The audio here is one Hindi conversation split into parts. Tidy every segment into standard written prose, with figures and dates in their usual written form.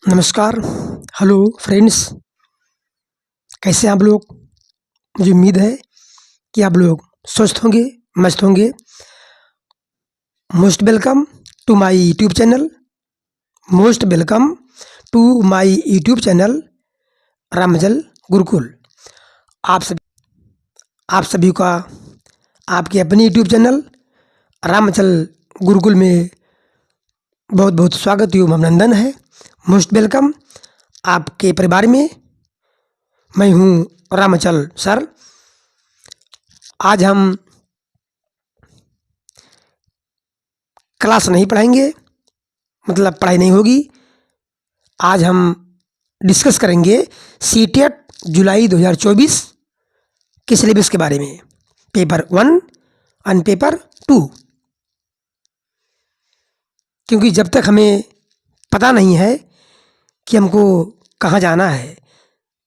नमस्कार। हेलो फ्रेंड्स, कैसे हैं आप लोग। मुझे उम्मीद है कि आप लोग स्वस्थ होंगे, मस्त होंगे। Most welcome to my YouTube channel. Most welcome to my YouTube channel Ramjal Gurukul. आप सभी का आपके अपने यूट्यूब चैनल रामचल गुरुकुल में बहुत बहुत स्वागत एवं अभिनंदन है। मोस्ट वेलकम आपके परिवार में। मैं हूँ रामचल सर। आज हम क्लास नहीं पढ़ाएंगे, मतलब पढ़ाई नहीं होगी। आज हम डिस्कस करेंगे सीटेट जुलाई 2024 के सिलेबस के बारे में, पेपर 1 और पेपर 2। क्योंकि जब तक हमें पता नहीं है कि हमको कहाँ जाना है,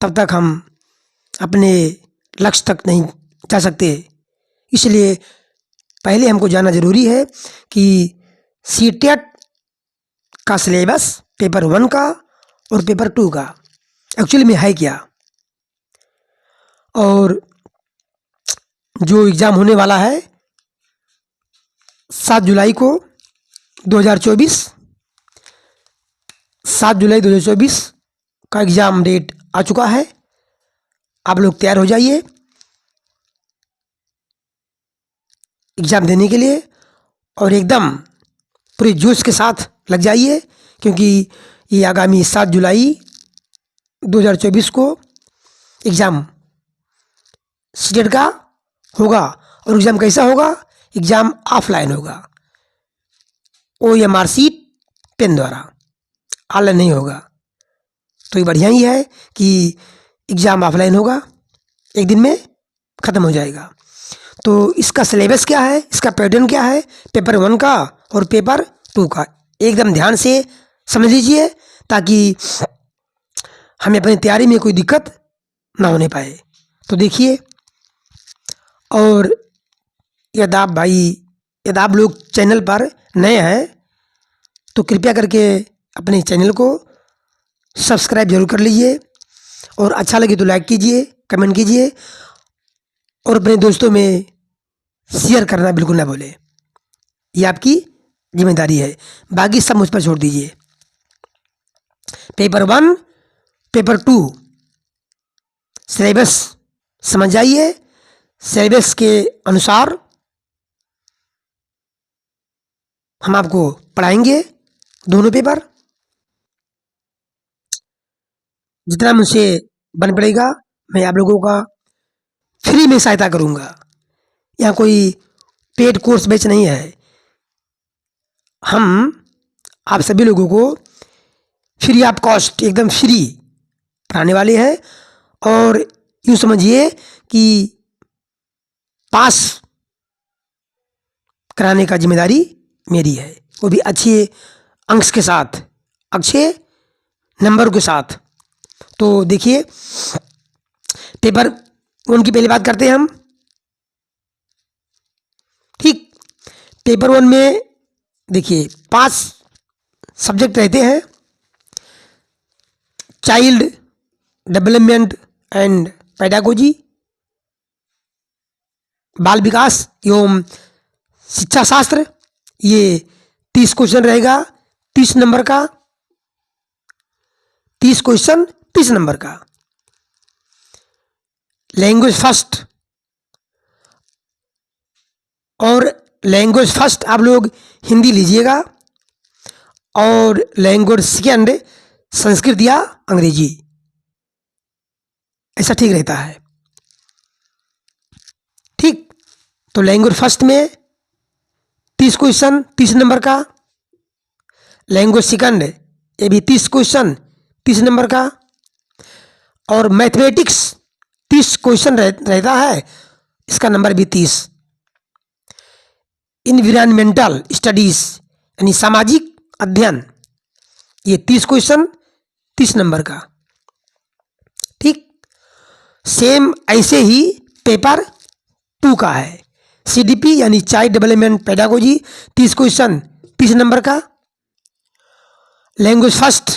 तब तक हम अपने लक्ष्य तक नहीं जा सकते। इसलिए पहले हमको जानना ज़रूरी है कि सीटेट का सिलेबस पेपर 1 का और पेपर 2 का एक्चुअली में है क्या, और जो एग्ज़ाम होने वाला है 7 जुलाई को 2024, 7 जुलाई 2024 का एग्ज़ाम डेट आ चुका है। आप लोग तैयार हो जाइए एग्ज़ाम देने के लिए, और एकदम पूरे जोश के साथ लग जाइए, क्योंकि ये आगामी 7 जुलाई 2024 को एग्ज़ाम सीटेट का होगा। और एग्ज़ाम कैसा होगा? एग्ज़ाम ऑफलाइन होगा, OMR शीट पेन द्वारा, ऑनलाइन नहीं होगा। तो ये बढ़िया ही है कि एग्ज़ाम ऑफलाइन होगा, एक दिन में ख़त्म हो जाएगा। तो इसका सिलेबस क्या है, इसका पैटर्न क्या है, पेपर 1 का और पेपर 2 का, एकदम ध्यान से समझ लीजिए, ताकि हमें अपनी तैयारी में कोई दिक्कत ना होने पाए। तो देखिए, और यदि आप लोग चैनल पर नए हैं तो कृपया करके अपने चैनल को सब्सक्राइब जरूर कर लीजिए, और अच्छा लगे तो लाइक कीजिए, कमेंट कीजिए, और अपने दोस्तों में शेयर करना बिल्कुल ना भूलें। ये आपकी जिम्मेदारी है, बाकी सब मुझ पर छोड़ दीजिए। पेपर 1, पेपर 2 सिलेबस समझ जाइए। सिलेबस के अनुसार हम आपको पढ़ाएंगे दोनों पेपर। जितना मुझसे बन पड़ेगा मैं आप लोगों का फ्री में सहायता करूंगा। यहाँ कोई पेड कोर्स बैच नहीं है। हम आप सभी लोगों को फ्री ऑफ कॉस्ट, एकदम फ्री पढ़ाने वाले हैं। और यूँ समझिए कि पास कराने का जिम्मेदारी मेरी है, वो भी अच्छे अंक के साथ, अच्छे नंबर के साथ। तो देखिए, पेपर 1 की पहली बात करते हैं हम। ठीक, पेपर 1 में देखिए 5 सब्जेक्ट रहते हैं: चाइल्ड डेवलपमेंट एंड पेडागोजी, बाल विकास एवं शिक्षा शास्त्र। ये 30 क्वेश्चन रहेगा, 30 नंबर का, 30 क्वेश्चन 30 नंबर का। लैंग्वेज फर्स्ट, और लैंग्वेज फर्स्ट आप लोग हिंदी लीजिएगा, और लैंग्वेज सेकेंड संस्कृत या अंग्रेजी, ऐसा ठीक रहता है। ठीक, तो लैंग्वेज फर्स्ट में 30 क्वेश्चन 30 नंबर का, लैंग्वेज सेकंड ये भी 30 क्वेश्चन 30 नंबर का, और मैथमेटिक्स 30 क्वेश्चन रहता है, इसका नंबर भी 30। इन्वायरमेंटल स्टडीज यानी सामाजिक अध्ययन, ये 30 क्वेश्चन 30 नंबर का। ठीक, सेम ऐसे ही पेपर 2 का है। CDP यानी child development pedagogy, 30 question 30 number का। लैंग्वेज फर्स्ट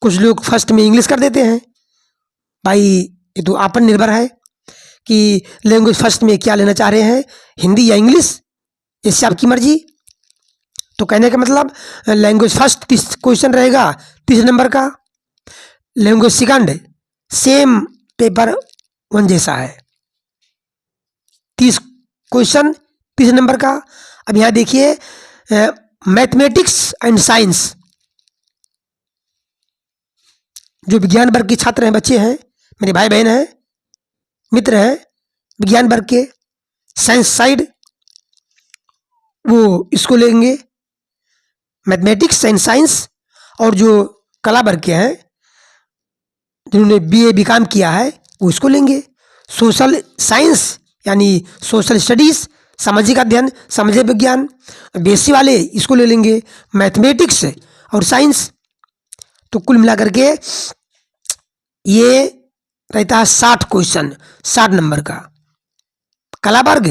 कुछ लोग फर्स्ट में इंग्लिश कर देते हैं। भाई ये तो आप पर निर्भर है कि लैंग्वेज फर्स्ट में क्या लेना चाह रहे हैं, हिंदी या इंग्लिश, इससे आपकी मर्जी। तो कहने का मतलब लैंग्वेज फर्स्ट क्वेश्चन रहेगा 30 नंबर का, लैंग्वेज सेकंड सेम पेपर 1 जैसा है, 30 क्वेश्चन 30 नंबर का। अब यहाँ देखिए मैथमेटिक्स एंड साइंस, जो विज्ञान वर्ग के छात्र हैं, बच्चे हैं, मेरे भाई बहन हैं, मित्र हैं विज्ञान वर्ग के, साइंस साइड वो इसको लेंगे, मैथमेटिक्स एंड साइंस। और जो कला वर्ग के हैं, जिन्होंने बीए बीकॉम किया है, वो इसको लेंगे। सोशल साइंस यानी सोशल स्टडीज, सामाजिक अध्ययन, सामाजिक विज्ञान, बीएससी वाले इसको ले लेंगे, मैथमेटिक्स और साइंस। तो कुल मिलाकर के ये रहता है 60 क्वेश्चन 60 नंबर का। कला वर्ग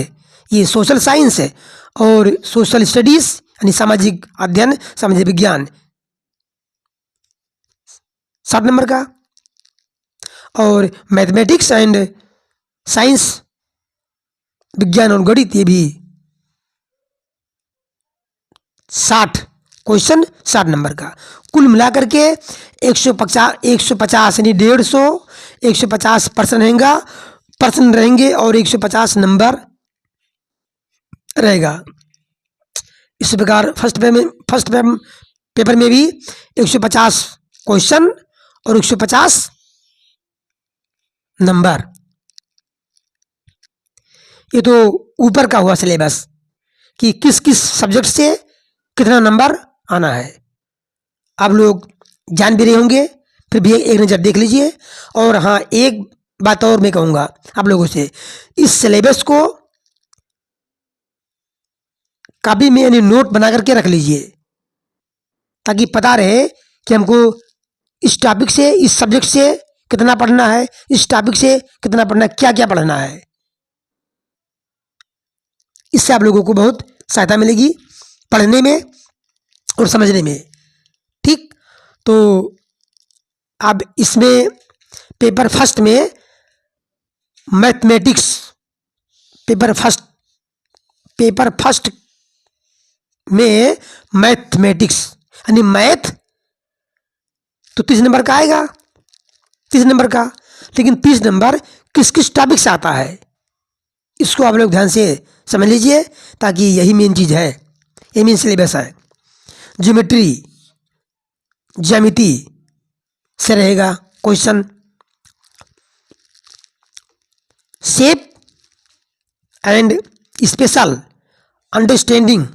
ये सोशल साइंस है और सोशल स्टडीज यानी सामाजिक अध्ययन, सामाजिक विज्ञान 60 नंबर का, और मैथमेटिक्स एंड साइंस, विज्ञान और गणित, ये भी 60 क्वेश्चन 60 नंबर का। कुल मिलाकर के 150 यानी 150 प्रश्न रहेंगे और 150 नंबर रहेगा। इस प्रकार फर्स्ट पेपर में भी 150 क्वेश्चन और 150 नंबर। ये तो ऊपर का हुआ सिलेबस कि किस किस सब्जेक्ट से कितना नंबर आना है। आप लोग जान भी रहे होंगे, फिर भी एक नज़र देख लीजिए। और हाँ, एक बात और मैं कहूँगा आप लोगों से, इस सिलेबस को कॉपी में यानी नोट बना करके रख लीजिए, ताकि पता रहे कि हमको इस टॉपिक से, इस सब्जेक्ट से कितना पढ़ना है, इस टॉपिक से कितना पढ़ना है, क्या क्या पढ़ना है। इससे आप लोगों को बहुत सहायता मिलेगी पढ़ने में और समझने में। ठीक, तो अब इसमें पेपर फर्स्ट में मैथमेटिक्स, पेपर फर्स्ट में मैथमेटिक्स यानी मैथ तो 30 नंबर का आएगा, 30 नंबर का। लेकिन 30 नंबर किस किस टॉपिक से आता है, इसको आप लोग ध्यान से समझ लीजिए, ताकि यही मेन चीज़ है, ये मेन सिलेबस है। ज्योमेट्री, ज्यामिति से रहेगा question, shape and special understanding.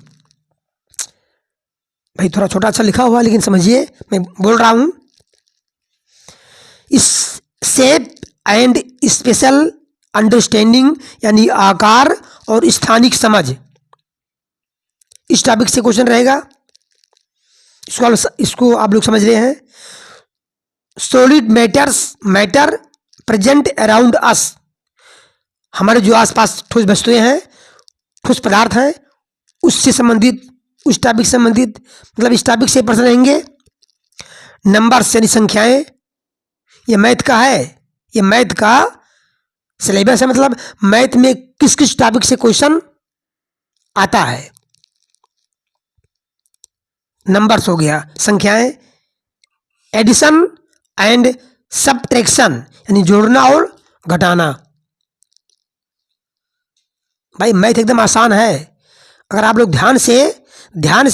भाई थोड़ा छोटा अच्छा लिखा हुआ है, लेकिन समझिए मैं बोल रहा हूं। इस शेप एंड स्पेशल अंडरस्टैंडिंग यानी आकार और स्थानिक समझ, इस टॉपिक से क्वेश्चन रहेगा। इसको आप लोग समझ रहे हैं। Solid matter present around us, हमारे जो आसपास ठोस वस्तुएं हैं, ठोस पदार्थ हैं, उससे संबंधित, उस टॉपिक से संबंधित, मतलब इस टॉपिक से प्रश्न रहेंगे। नंबर्स यानी संख्याएं, ये मैथ का है, ये मैथ का सिलेबस है, मतलब मैथ में किस किस टॉपिक से क्वेश्चन आता है। नंबर्स हो गया, संख्याएं, एडिशन एंड सबट्रैक्शन यानी जोड़ना और घटाना। भाई मैथ एकदम आसान है, अगर आप लोग ध्यान से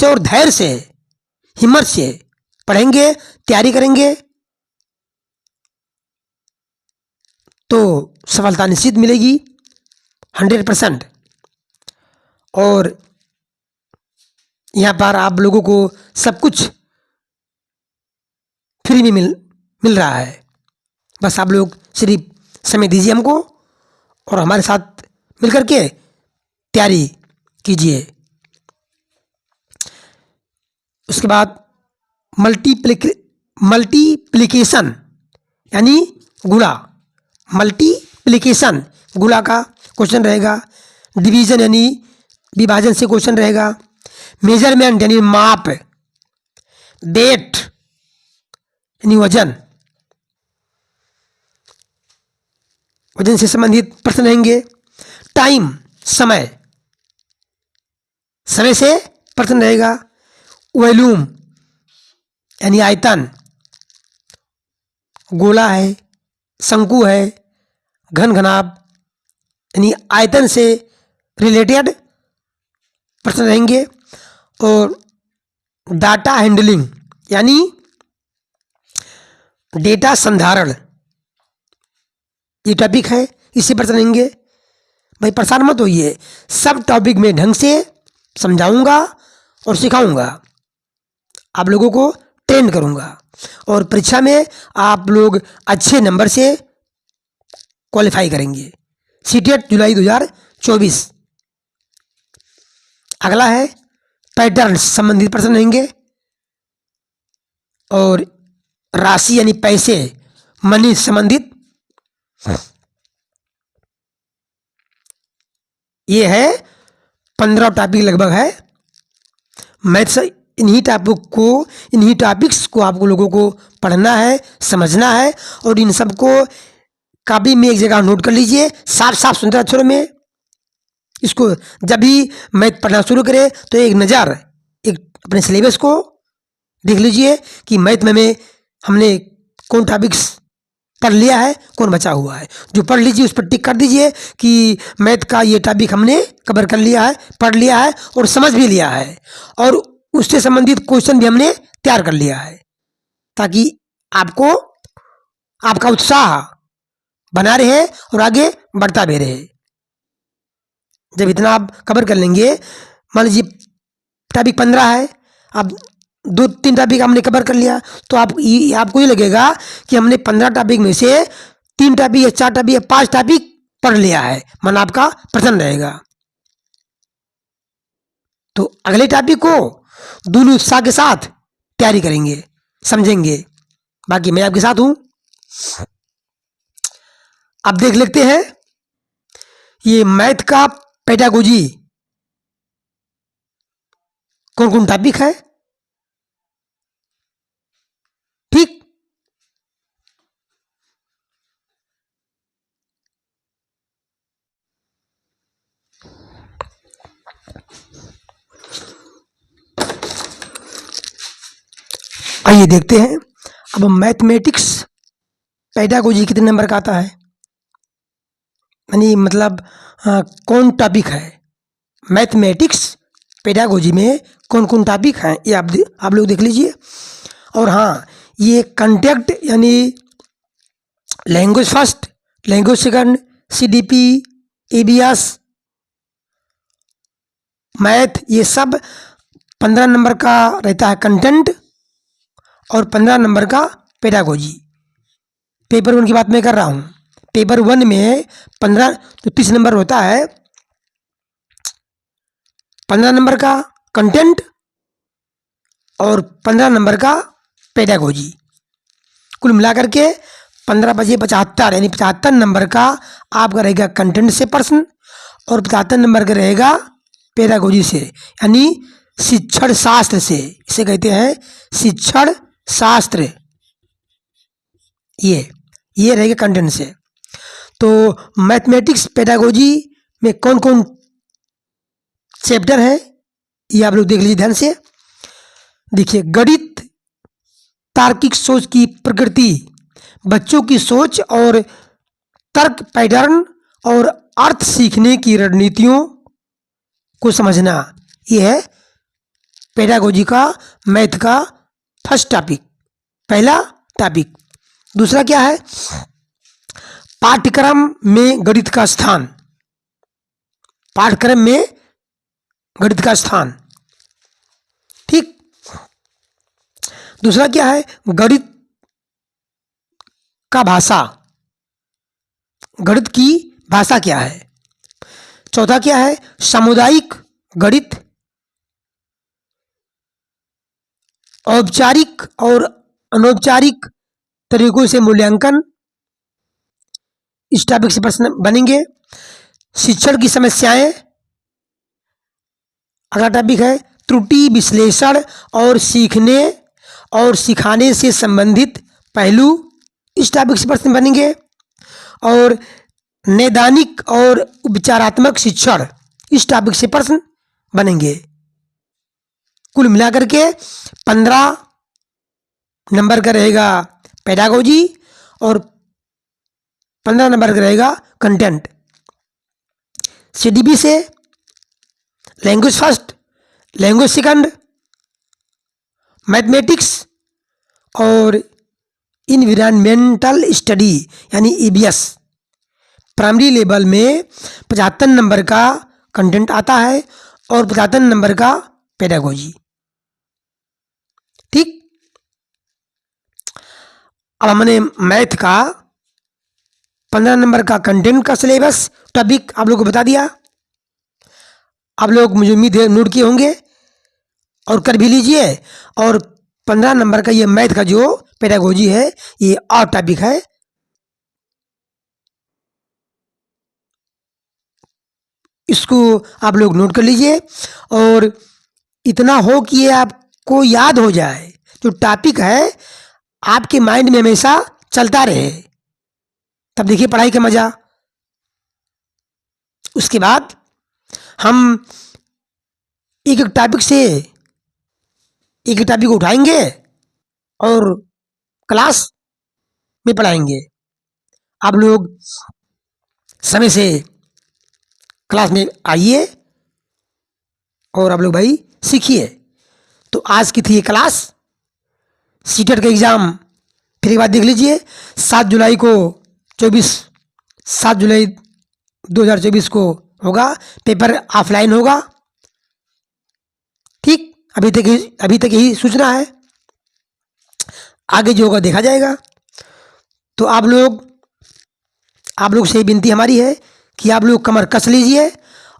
और धैर्य से, हिम्मत से पढ़ेंगे, तैयारी करेंगे, तो सफलता निश्चित मिलेगी 100%। और यहाँ पर आप लोगों को सब कुछ फ्री में मिल रहा है। बस आप लोग सिर्फ समय दीजिए हमको और हमारे साथ मिलकर के तैयारी कीजिए। उसके बाद मल्टीप्लिकेशन यानी गुणा, मल्टीप्लिकेशन गुणा का क्वेश्चन रहेगा। डिवीजन यानी विभाजन से क्वेश्चन रहेगा। मेजरमेंट यानी माप, वेट यानी वजन, वजन से संबंधित प्रश्न रहेंगे। टाइम, समय, समय से प्रश्न रहेगा। वॉल्यूम यानी आयतन, गोला है, शंकु है, घन घनाभ यानी आयतन से रिलेटेड प्रश्न रहेंगे। और डाटा हैंडलिंग यानी डेटा संधारण, ये टॉपिक है, इससे प्रश्न रहेंगे। भाई परेशान मत होइए, सब टॉपिक में ढंग से समझाऊंगा और सिखाऊंगा, आप लोगों को ट्रेन करूंगा और परीक्षा में आप लोग अच्छे नंबर से क्वालिफाई करेंगे। सीटेट जुलाई 2024। अगला है पैटर्न संबंधित प्रश्न रहेंगे और राशि यानी पैसे, मनी संबंधित। ये है 15 टॉपिक लगभग है। मैथ्स इन्हीं टॉपिक्स को आप लोगों को पढ़ना है, समझना है और इन सबको कॉपी में एक जगह नोट कर लीजिए, साफ साफ सुंदर अक्षरों में। इसको जब भी मैथ पढ़ना शुरू करें तो एक नज़र एक अपने सिलेबस को देख लीजिए कि मैथ में हमने कौन टॉपिक्स पढ़ लिया है, कौन बचा हुआ है। जो पढ़ लीजिए उस पर टिक कर दीजिए कि मैथ का ये टॉपिक हमने कवर कर लिया है, पढ़ लिया है और समझ भी लिया है और उससे संबंधित क्वेश्चन भी हमने तैयार कर लिया है, ताकि आपको आपका उत्साह बना रहे और आगे बढ़ता भी रहे। जब इतना आप कवर कर लेंगे, मान लीजिए टॉपिक 15 है, अब 2-3 टॉपिक हमने कवर कर लिया तो आपको ये लगेगा कि हमने 15 टॉपिक में से 3 टॉपिक या 4 टॉपिक या 5 टॉपिक पढ़ लिया है, मन आपका प्रसन्न रहेगा। तो अगले टॉपिक को दोनों उत्साह के साथ तैयारी करेंगे, समझेंगे। बाकी मैं आपके साथ हूं। अब देख लेते हैं ये मैथ का पेडागोजी कौन कौन टॉपिक है। ठीक, आइए देखते हैं। अब मैथमेटिक्स पेडागोजी कितने नंबर का आता है, यानी मतलब कौन टॉपिक है। मैथमेटिक्स पेडागोजी में कौन कौन टॉपिक हैं ये आप लोग देख लीजिए। और हाँ, ये कंटेक्ट यानी language first, language second, CDP, ABS, math, ये सब 15 नंबर का रहता है कंटेंट और 15 नंबर का पेडागोजी। पेपर 1 की बात मैं कर रहा हूँ। पेपर 1 में 15 तो 30 नंबर होता है, 15 नंबर का कंटेंट और 15 नंबर का पेडागोजी। कुल मिलाकर के 15 बजे 75 यानी 75 नंबर का आपका रहेगा कंटेंट से प्रश्न और 75 नंबर का रहेगा पेडागोजी से, यानी शिक्षण शास्त्र से। इसे कहते हैं शिक्षण शास्त्र। ये रहेगा कंटेंट से। तो मैथमेटिक्स पेडागोजी में कौन कौन चैप्टर है ये आप लोग देख लीजिए ध्यान से। देखिए, गणित, तार्किक सोच की प्रकृति, बच्चों की सोच और तर्क पैटर्न और अर्थ सीखने की रणनीतियों को समझना, यह है पेडागोजी का मैथ का फर्स्ट टॉपिक, पहला टॉपिक। दूसरा क्या है, पाठ्यक्रम में गणित का स्थान, पाठ्यक्रम में गणित का स्थान। ठीक, दूसरा क्या है, गणित का भाषा, गणित की भाषा क्या है। चौथा क्या है, सामुदायिक गणित, औपचारिक और अनौपचारिक तरीकों से मूल्यांकन, इस टॉपिक से प्रश्न बनेंगे। शिक्षण की समस्याएं, अगला टॉपिक है त्रुटि विश्लेषण और सीखने और सिखाने से संबंधित पहलू, इस टॉपिक से प्रश्न बनेंगे। और नैदानिक और उपचारात्मक शिक्षण, इस टॉपिक से प्रश्न बनेंगे। कुल मिलाकर के 15 नंबर का रहेगा पेडागोजी और 15 नंबर का रहेगा कंटेंट। सीडीबी से language first, language second, mathematics और इन्वायरमेंटल स्टडी यानी ईबीएस प्राइमरी लेवल में 75 नंबर का कंटेंट आता है और 75 नंबर का पेडागोजी। ठीक, अब हमने मैथ का 15 नंबर का कंटेंट का सिलेबस टॉपिक आप लोगों को बता दिया। आप लोग मुझे उम्मीद है नोट किए होंगे और कर भी लीजिए। और 15 नंबर का ये मैथ का जो पेडागोजी है ये और टॉपिक है, इसको आप लोग नोट कर लीजिए। और इतना हो कि ये आपको याद हो जाए, जो टॉपिक है आपके माइंड में हमेशा चलता रहे, तब देखिए पढ़ाई का मजा। उसके बाद हम एक एक टॉपिक से एक एक टॉपिक को उठाएंगे और क्लास में पढ़ाएंगे। आप लोग समय से क्लास में आइए और आप लोग भाई सीखिए। तो आज की थी ये क्लास। सीटेट का एग्ज़ाम फिर एक बार देख लीजिए। 7 जुलाई 2024 को होगा, पेपर ऑफलाइन होगा। ठीक, अभी तक यही सूचना है, आगे जो होगा देखा जाएगा। तो आप लोग से विनती हमारी है कि आप लोग कमर कस लीजिए।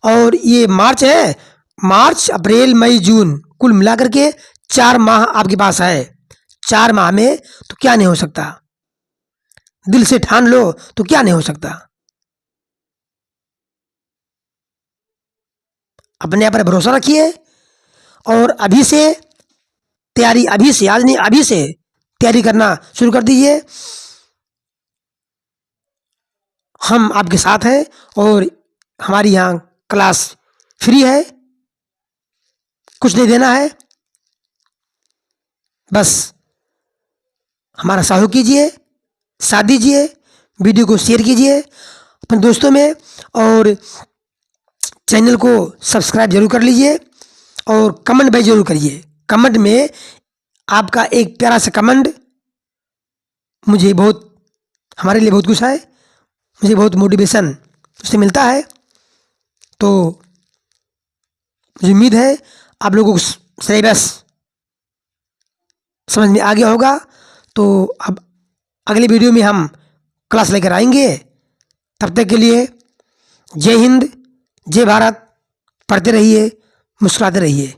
और ये मार्च है, मार्च अप्रैल मई जून कुल मिलाकर के 4 माह आपके पास है। 4 माह में तो क्या नहीं हो सकता, दिल से ठान लो तो क्या नहीं हो सकता। अपने आप पर भरोसा रखिए और अभी से तैयारी, अभी से, आज नहीं अभी से तैयारी करना शुरू कर दीजिए। हम आपके साथ हैं और हमारी यहाँ क्लास फ्री है, कुछ नहीं देना है, बस हमारा सहयोग कीजिए, साथ दीजिए, वीडियो को शेयर कीजिए अपने दोस्तों में और चैनल को सब्सक्राइब जरूर कर लीजिए और कमेंट भाई जरूर करिए। कमेंट में आपका एक प्यारा सा कमेंट मुझे बहुत, हमारे लिए बहुत कुछ है, मुझे बहुत मोटिवेशन उससे मिलता है। तो मुझे उम्मीद है आप लोगों को सिलेबस समझ में आ गया होगा। तो अब अगले वीडियो में हम क्लास लेकर आएंगे। तब तक के लिए जय हिंद, जय भारत। पढ़ते रहिए, मुस्कुराते रहिए।